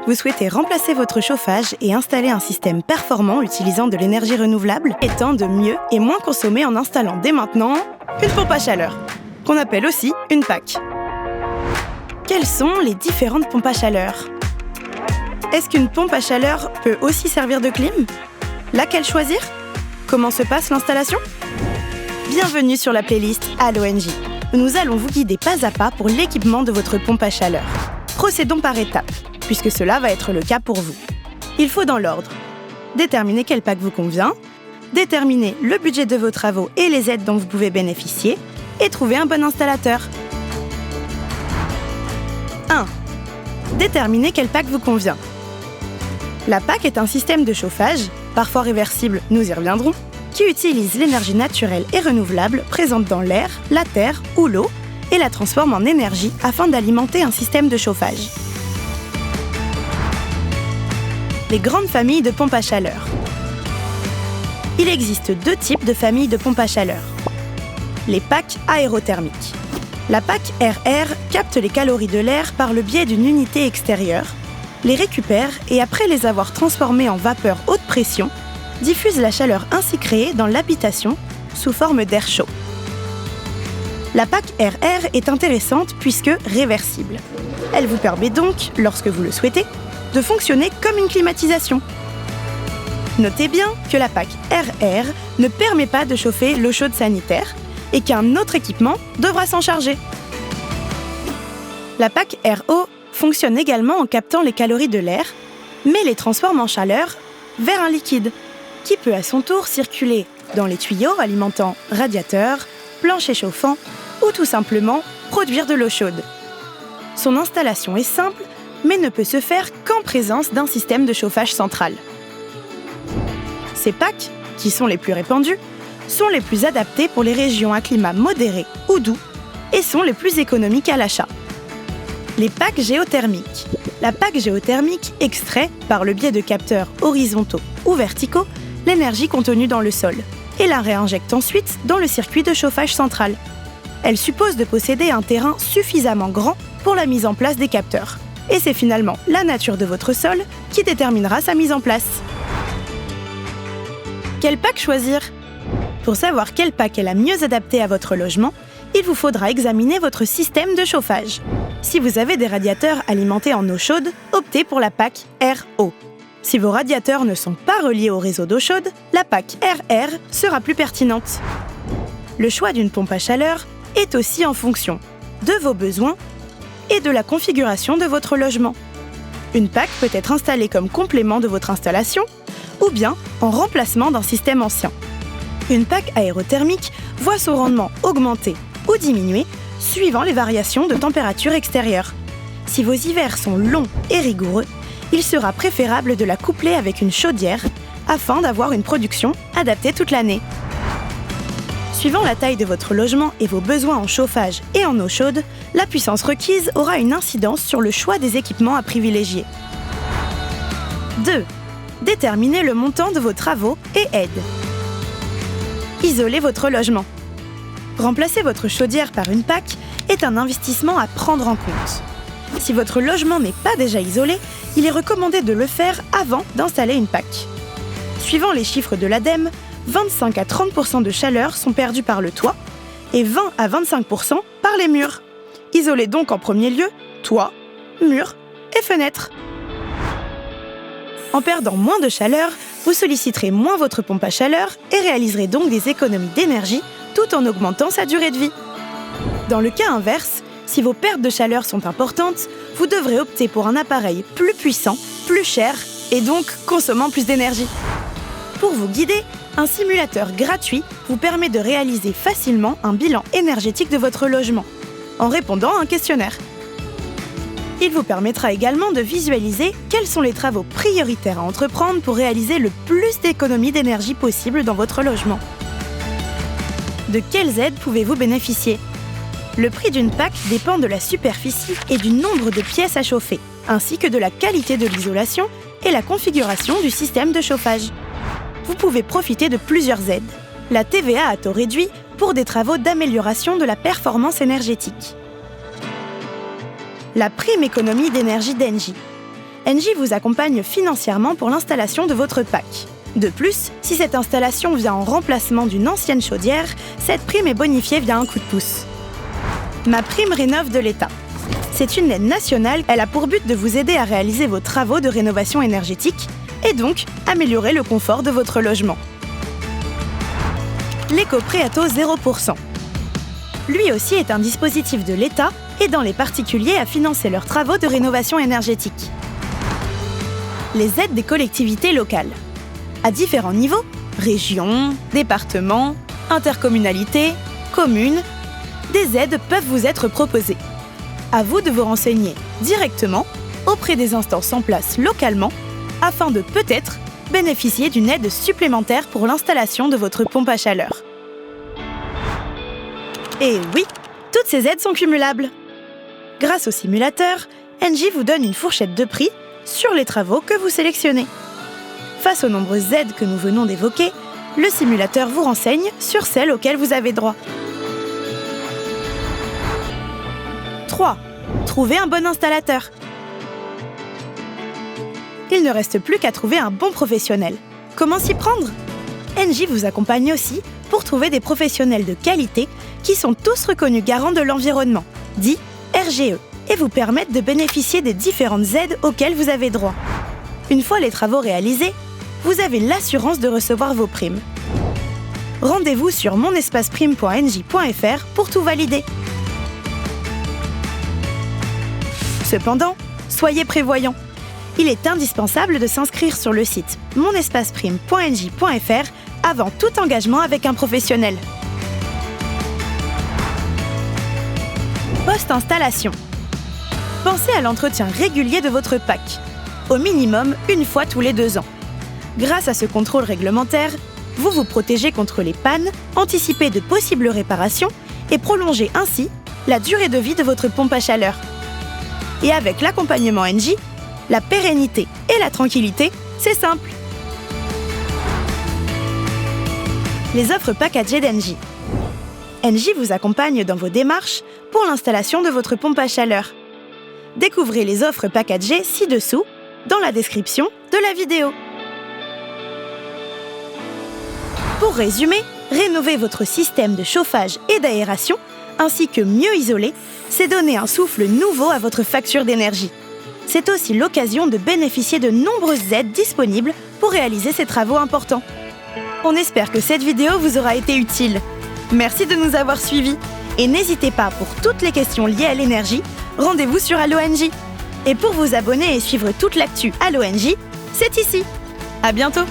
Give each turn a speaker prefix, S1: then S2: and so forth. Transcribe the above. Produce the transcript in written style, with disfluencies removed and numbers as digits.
S1: Vous souhaitez remplacer votre chauffage et installer un système performant utilisant de l'énergie renouvelable et temps de mieux et moins consommer en installant dès maintenant une pompe à chaleur, qu'on appelle aussi une PAC. Quelles sont les différentes pompes à chaleur ? Est-ce qu'une pompe à chaleur peut aussi servir de clim ? Laquelle choisir ? Comment se passe l'installation ? Bienvenue sur la playlist AlloNJ. Nous allons vous guider pas à pas pour l'équipement de votre pompe à chaleur. Procédons par étapes, puisque cela va être le cas pour vous. Il faut dans l'ordre déterminer quelle PAC vous convient, déterminer le budget de vos travaux et les aides dont vous pouvez bénéficier, et trouver un bon installateur. 1. Déterminer quelle PAC vous convient. La PAC est un système de chauffage, parfois réversible, nous y reviendrons, qui utilise l'énergie naturelle et renouvelable présente dans l'air, la terre ou l'eau et la transforme en énergie afin d'alimenter un système de chauffage. Les grandes familles de pompes à chaleur. Il existe 2 types de familles de pompes à chaleur. Les PAC aérothermiques. La PAC RR capte les calories de l'air par le biais d'une unité extérieure, les récupère et après les avoir transformées en vapeur haute pression, diffuse la chaleur ainsi créée dans l'habitation sous forme d'air chaud. La PAC RR est intéressante puisque réversible. Elle vous permet donc, lorsque vous le souhaitez, de fonctionner comme une climatisation. Notez bien que la PAC RR ne permet pas de chauffer l'eau chaude sanitaire et qu'un autre équipement devra s'en charger. La PAC RO fonctionne également en captant les calories de l'air, mais les transforme en chaleur vers un liquide, qui peut à son tour circuler dans les tuyaux alimentant radiateurs, planchers chauffants ou tout simplement produire de l'eau chaude. Son installation est simple, mais ne peut se faire qu'en présence d'un système de chauffage central. Ces PAC, qui sont les plus répandues, sont les plus adaptées pour les régions à climat modéré ou doux et sont les plus économiques à l'achat. Les PAC géothermiques. La PAC géothermique extrait, par le biais de capteurs horizontaux ou verticaux, l'énergie contenue dans le sol et la réinjecte ensuite dans le circuit de chauffage central. Elle suppose de posséder un terrain suffisamment grand pour la mise en place des capteurs. Et c'est finalement la nature de votre sol qui déterminera sa mise en place. Quelle PAC choisir ? Pour savoir quelle PAC est la mieux adaptée à votre logement, il vous faudra examiner votre système de chauffage. Si vous avez des radiateurs alimentés en eau chaude, optez pour la PAC RO. Si vos radiateurs ne sont pas reliés au réseau d'eau chaude, la PAC RR sera plus pertinente. Le choix d'une pompe à chaleur est aussi en fonction de vos besoins et de la configuration de votre logement. Une PAC peut être installée comme complément de votre installation ou bien en remplacement d'un système ancien. Une PAC aérothermique voit son rendement augmenter ou diminuer suivant les variations de température extérieure. Si vos hivers sont longs et rigoureux, il sera préférable de la coupler avec une chaudière afin d'avoir une production adaptée toute l'année. Suivant la taille de votre logement et vos besoins en chauffage et en eau chaude, la puissance requise aura une incidence sur le choix des équipements à privilégier. 2. Déterminez le montant de vos travaux et aides. Isolez votre logement. Remplacer votre chaudière par une PAC est un investissement à prendre en compte. Si votre logement n'est pas déjà isolé, il est recommandé de le faire avant d'installer une PAC. Suivant les chiffres de l'ADEME, 25 à 30% de chaleur sont perdus par le toit et 20 à 25% par les murs. Isolez donc en premier lieu toit, murs et fenêtres. En perdant moins de chaleur, vous solliciterez moins votre pompe à chaleur et réaliserez donc des économies d'énergie tout en augmentant sa durée de vie. Dans le cas inverse, si vos pertes de chaleur sont importantes, vous devrez opter pour un appareil plus puissant, plus cher et donc consommant plus d'énergie. Pour vous guider, un simulateur gratuit vous permet de réaliser facilement un bilan énergétique de votre logement en répondant à un questionnaire. Il vous permettra également de visualiser quels sont les travaux prioritaires à entreprendre pour réaliser le plus d'économies d'énergie possible dans votre logement. De quelles aides pouvez-vous bénéficier ? Le prix d'une PAC dépend de la superficie et du nombre de pièces à chauffer, ainsi que de la qualité de l'isolation et la configuration du système de chauffage. Vous pouvez profiter de plusieurs aides. La TVA à taux réduit pour des travaux d'amélioration de la performance énergétique. La prime économie d'énergie d'Engie. Engie vous accompagne financièrement pour l'installation de votre PAC. De plus, si cette installation vient en remplacement d'une ancienne chaudière, cette prime est bonifiée via un coup de pouce. Ma prime rénov' de l'État. C'est une aide nationale, elle a pour but de vous aider à réaliser vos travaux de rénovation énergétique et donc améliorer le confort de votre logement. L'éco-prêt à taux 0%. Lui aussi est un dispositif de l'État aidant les particuliers à financer leurs travaux de rénovation énergétique. Les aides des collectivités locales. À différents niveaux, régions, départements, intercommunalités, communes, des aides peuvent vous être proposées. À vous de vous renseigner directement auprès des instances en place localement afin de peut-être bénéficier d'une aide supplémentaire pour l'installation de votre pompe à chaleur. Et oui, toutes ces aides sont cumulables. Grâce au simulateur, Engie vous donne une fourchette de prix sur les travaux que vous sélectionnez. Face aux nombreuses aides que nous venons d'évoquer, le simulateur vous renseigne sur celles auxquelles vous avez droit. 3. Trouvez un bon installateur. Il ne reste plus qu'à trouver un bon professionnel. Comment s'y prendre ? Engie vous accompagne aussi pour trouver des professionnels de qualité qui sont tous reconnus garants de l'environnement, dit RGE, et vous permettent de bénéficier des différentes aides auxquelles vous avez droit. Une fois les travaux réalisés, vous avez l'assurance de recevoir vos primes. Rendez-vous sur monespaceprime.engie.fr pour tout valider. Cependant, soyez prévoyants. Il est indispensable de s'inscrire sur le site monespaceprime.engie.fr avant tout engagement avec un professionnel. Post-installation. Pensez à l'entretien régulier de votre PAC, au minimum une fois tous les 2 ans. Grâce à ce contrôle réglementaire, vous vous protégez contre les pannes, anticipez de possibles réparations et prolongez ainsi la durée de vie de votre pompe à chaleur. Et avec l'accompagnement Engie, la pérennité et la tranquillité, c'est simple. Les offres packagées d'Engie. Engie vous accompagne dans vos démarches pour l'installation de votre pompe à chaleur. Découvrez les offres packagées ci-dessous, dans la description de la vidéo. Pour résumer, rénover votre système de chauffage et d'aération, ainsi que mieux isoler, c'est donner un souffle nouveau à votre facture d'énergie. C'est aussi l'occasion de bénéficier de nombreuses aides disponibles pour réaliser ces travaux importants. On espère que cette vidéo vous aura été utile. Merci de nous avoir suivis. Et n'hésitez pas, pour toutes les questions liées à l'énergie, rendez-vous sur Allo Engie. Et pour vous abonner et suivre toute l'actu Allo Engie, c'est ici. À bientôt.